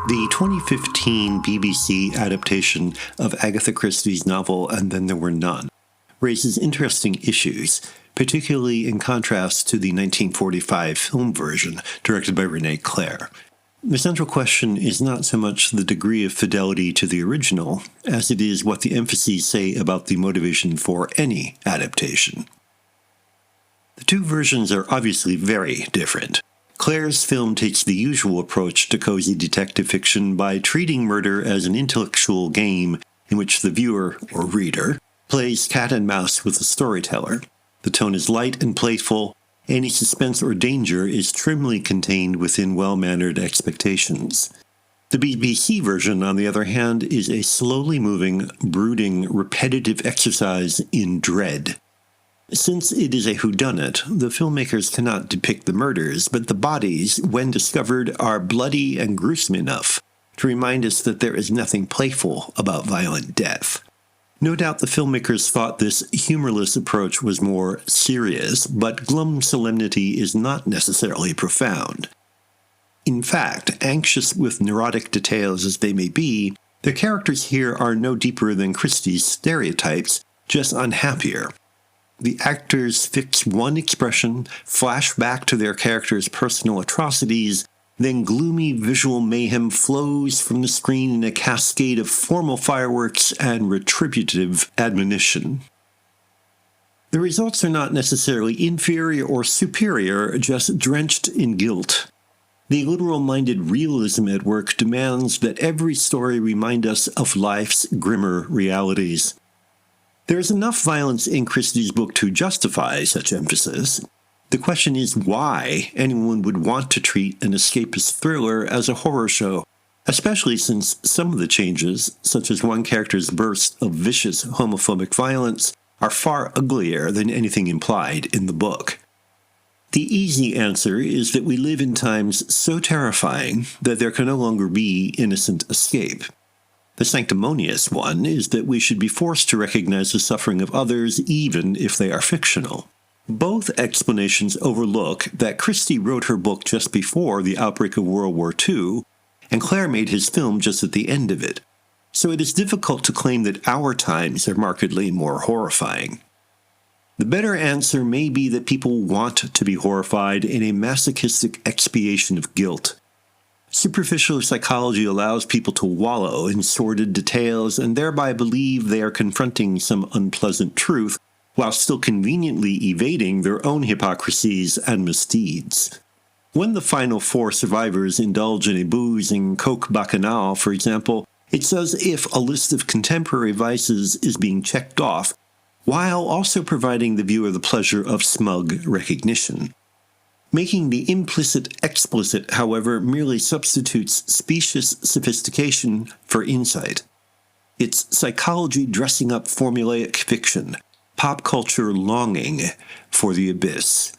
The 2015 BBC adaptation of Agatha Christie's novel And Then There Were None raises interesting issues, particularly in contrast to the 1945 film version directed by René Clair. The central question is not so much the degree of fidelity to the original as it is what the emphases say about the motivation for any adaptation. The two versions are obviously very different. Clair's film takes the usual approach to cozy detective fiction by treating murder as an intellectual game in which the viewer, or reader, plays cat and mouse with the storyteller. The tone is light and playful. Any suspense or danger is trimly contained within well-mannered expectations. The BBC version, on the other hand, is a slowly moving, brooding, repetitive exercise in dread. Since it is a whodunit, the filmmakers cannot depict the murders, but the bodies, when discovered, are bloody and gruesome enough to remind us that there is nothing playful about violent death. No doubt the filmmakers thought this humorless approach was more serious, but glum solemnity is not necessarily profound. In fact, anxious with neurotic details as they may be, the characters here are no deeper than Christie's stereotypes, just unhappier. The actors fix one expression, flash back to their characters' personal atrocities, then gloomy visual mayhem flows from the screen in a cascade of formal fireworks and retributive admonition. The results are not necessarily inferior or superior, just drenched in guilt. The literal-minded realism at work demands that every story remind us of life's grimmer realities. There is enough violence in Christie's book to justify such emphasis. The question is why anyone would want to treat an escapist thriller as a horror show, especially since some of the changes, such as one character's burst of vicious homophobic violence, are far uglier than anything implied in the book. The easy answer is that we live in times so terrifying that there can no longer be innocent escape. The sanctimonious one is that we should be forced to recognize the suffering of others even if they are fictional. Both explanations overlook that Christie wrote her book just before the outbreak of World War II, and Clair made his film just at the end of it, so it is difficult to claim that our times are markedly more horrifying. The better answer may be that people want to be horrified in a masochistic expiation of guilt. Superficial psychology allows people to wallow in sordid details and thereby believe they are confronting some unpleasant truth while still conveniently evading their own hypocrisies and misdeeds. When the final four survivors indulge in a booze and coke bacchanal, for example, it's as if a list of contemporary vices is being checked off, while also providing the viewer the pleasure of smug recognition. Making the implicit explicit, however, merely substitutes specious sophistication for insight. It's psychology dressing up formulaic fiction, pop culture longing for the abyss.